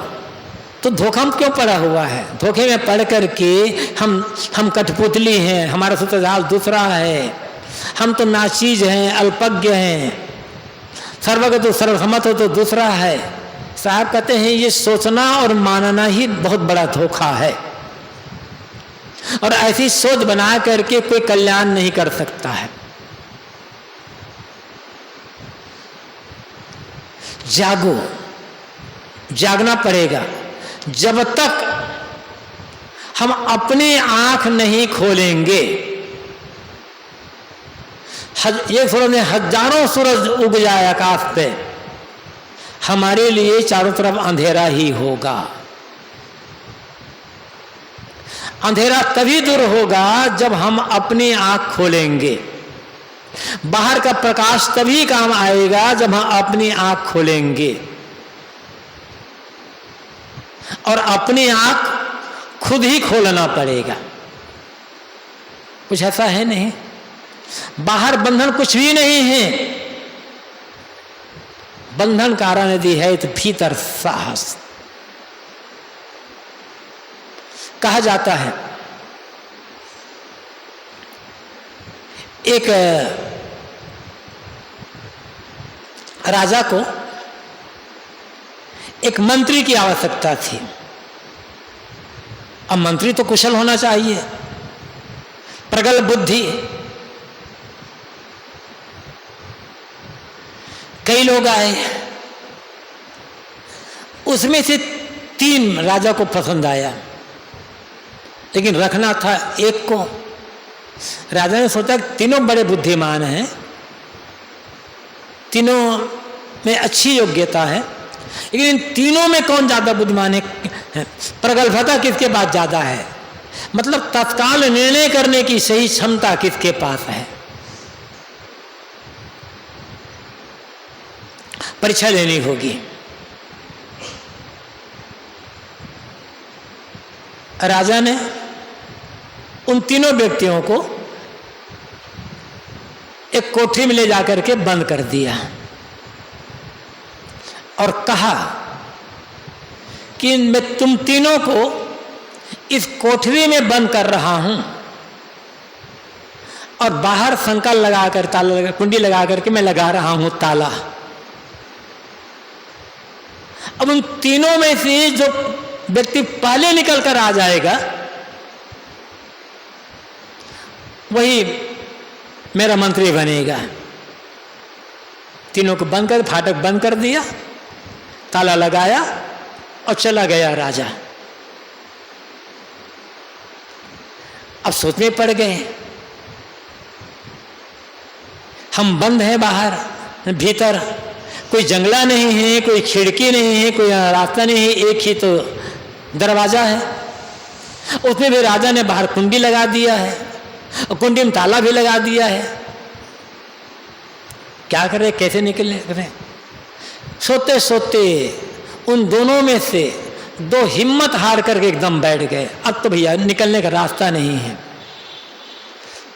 तो धोखा में क्यों पड़ा हुआ है? धोखे में पड़ करके हम कठपुतली हैं, हमारा सूत्रधार दूसरा है, हम तो नाचीज हैं, अल्पज्ञ हैं, सर्वज्ञ तो सर्वसम्मत हो तो दूसरा है। साहब कहते हैं ये सोचना और मानना ही बहुत बड़ा धोखा है, और ऐसी सोच बना करके कोई कल्याण नहीं कर सकता है। जागो, जागना पड़ेगा। जब तक हम अपनी आंख नहीं खोलेंगे, ये सूरज में हजारों सूरज उग जाए आकाश पे, हमारे लिए चारों तरफ अंधेरा ही होगा। अंधेरा तभी दूर होगा जब हम अपनी आंख खोलेंगे। बाहर का प्रकाश तभी काम आएगा जब हम अपनी आंख खोलेंगे। और अपनी आंख खुद ही खोलना पड़ेगा, कुछ ऐसा है नहीं। बाहर बंधन कुछ भी नहीं है, बंधन कारण यदि है तो भीतर साहस। कहा जाता है एक राजा को एक मंत्री की आवश्यकता थी। अब मंत्री तो कुशल होना चाहिए, प्रगल्भ बुद्धि। कई लोग आए, उसमें से 3 राजा को पसंद आया, लेकिन रखना था एक को। राजा ने सोचा तीनों बड़े बुद्धिमान हैं, तीनों में अच्छी योग्यता है, लेकिन इन तीनों में कौन ज्यादा बुद्धिमान है, प्रगल्भता किसके पास ज्यादा है, मतलब तत्काल निर्णय करने की सही क्षमता किसके पास है। परीक्षा लेनी होगी। राजा ने उन तीनों व्यक्तियों को एक कोठरी में ले जाकर के बंद कर दिया और कहा कि मैं तुम तीनों को इस कोठरी में बंद कर रहा हूं और बाहर संकल लगाकर ताला लगा, कुंडी लगा करके मैं लगा रहा हूं ताला। अब उन तीनों में से जो व्यक्ति पहले निकल कर आ जाएगा वही मेरा मंत्री बनेगा। तीनों को बंद कर, फाटक बंद कर दिया, ताला लगाया और चला गया राजा। अब सोच में पड़ गए, हम बंद हैं बाहर, भीतर कोई जंगला नहीं है, कोई खिड़की नहीं है, कोई रास्ता नहीं है, एक ही तो दरवाजा है। उसमें भी राजा ने बाहर कुंडी लगा दिया है और कुंडी में ताला भी लगा दिया है। क्या करें, कैसे निकले करें? सोते सोते उन दोनों में से 2 हिम्मत हार करके एकदम बैठ गए। अब तो भैया निकलने का रास्ता नहीं है।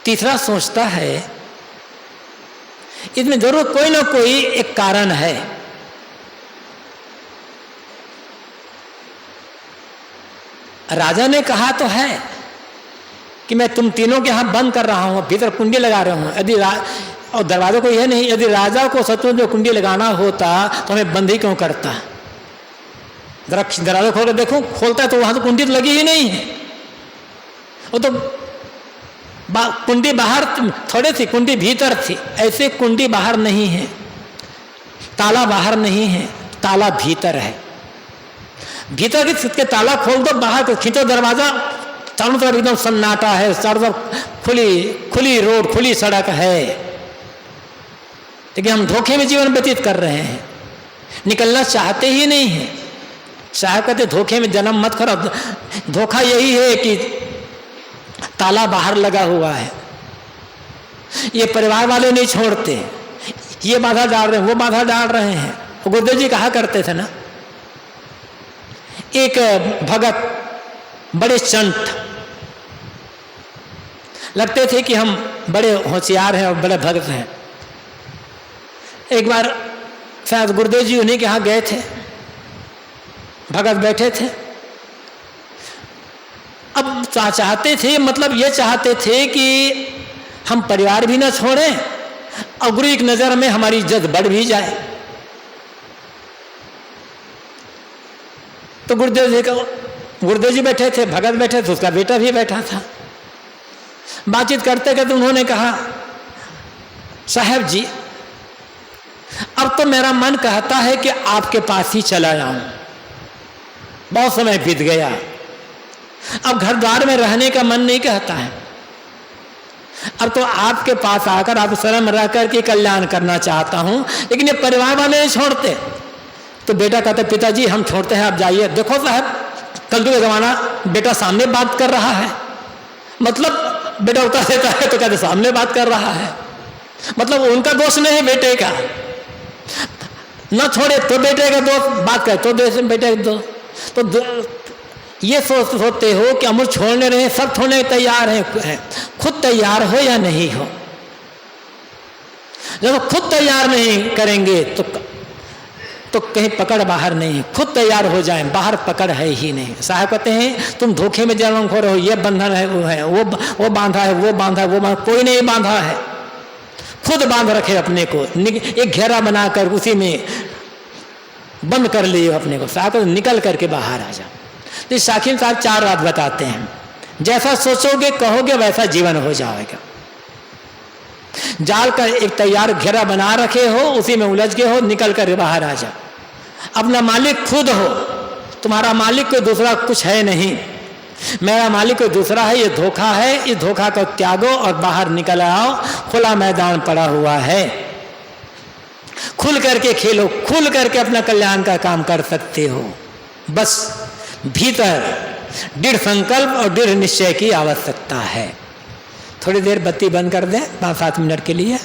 तीसरा सोचता है इसमें जरूर कोई ना कोई एक कारण है। राजा ने कहा तो है कि मैं तुम तीनों के यहां बंद कर रहा हूं, भीतर कुंडी लगा रहा हूं। यदि और दरवाजा को यह नहीं, यदि राजा को सच में जो कुंडी लगाना होता तो हमें बंद ही क्यों करता? दरवाजा खोल कर देखो, खोलता है तो वहां तो कुंडी तो लगी ही नहीं है। वो तो कुंडी बाहर थोड़ी थी, कुंडी भीतर थी। ऐसे कुंडी बाहर नहीं है, ताला बाहर नहीं है, ताला भीतर है। भीतर के ताला खोल दो, बाहर को खींचो दरवाजा, चारों तरफ एकदम सन्नाटा है, चारों तरफ खुली रोड, खुली सड़क है। लेकिन हम धोखे में जीवन व्यतीत कर रहे हैं, निकलना चाहते ही नहीं है। साहब कहते धोखे में जन्म मत करो। धोखा यही है कि ताला बाहर लगा हुआ है, ये परिवार वाले नहीं छोड़ते, ये बाधा डाल रहे हैं, वो बाधा डाल रहे हैं। गुरुदेव जी कहा करते थे ना, एक भगत बड़े चंट लगते थे कि हम बड़े होशियार हैं और बड़े भगत हैं। एक बार शायद गुरुदेव जी उन्हीं के यहाँ गए थे, भगत बैठे थे। अब चाहते थे, मतलब ये चाहते थे कि हम परिवार भी ना छोड़ें और गुरु की नज़र में हमारी इज्जत बढ़ भी जाए। तो गुरुदेव जी बैठे थे, भगत बैठे थे, उसका बेटा भी बैठा था। बातचीत करते करते उन्होंने कहा, साहब जी अब तो मेरा मन कहता है कि आपके पास ही चला जाऊं, बहुत समय बीत गया, अब घर द्वार में रहने का मन नहीं कहता है, अब तो आपके पास आकर आप शरण रह करके कल्याण करना चाहता हूं, लेकिन ये परिवार वाले नहीं छोड़ते। तो बेटा कहते, पिताजी हम छोड़ते हैं, आप जाइए। देखो साहब कल का जमाना, बेटा सामने बात कर रहा है, मतलब बेटा उतर देता है तो कहते सामने बात कर रहा है, मतलब उनका दोष नहीं बेटे का, न छोड़े तो बेटे का दोस्त, बात करे तो बेटे का दोस्त। तो ये सोचते हो कि अमर छोड़ने रहे, सब छोड़ने तैयार हैं, खुद तैयार हो या नहीं हो। जब खुद तैयार नहीं करेंगे तो कहीं पकड़ बाहर नहीं, खुद तैयार हो जाएं, बाहर पकड़ है ही नहीं। साहब कहते हैं तुम धोखे में जन्म खो रहे हो, ये बंधन है, वो बांधा है, वो बांधा है, वो बांधा, कोई नहीं बांधा है, खुद बांध रखे अपने को, एक घेरा बनाकर उसी में बंद कर लिए अपने को। साहब निकल करके बाहर आ जाओ। तो शाकिम साहब 4 बात बताते हैं, जैसा सोचोगे कहोगे वैसा जीवन हो जाएगा। जाल का एक तैयार घेरा बना रखे हो, उसी में उलझ गए हो, निकल कर बाहर आ जाओ। अपना मालिक खुद हो, तुम्हारा मालिक कोई दूसरा कुछ है नहीं, मेरा मालिक कोई दूसरा है, ये धोखा है, इस धोखा को त्यागो और बाहर निकल आओ, खुला मैदान पड़ा हुआ है, खुल करके खेलो, खुल करके अपना कल्याण का काम कर सकते हो। बस भीतर दृढ़ संकल्प और दृढ़ निश्चय की आवश्यकता है। थोड़ी देर बत्ती बंद कर दें 5-7 मिनट के लिए।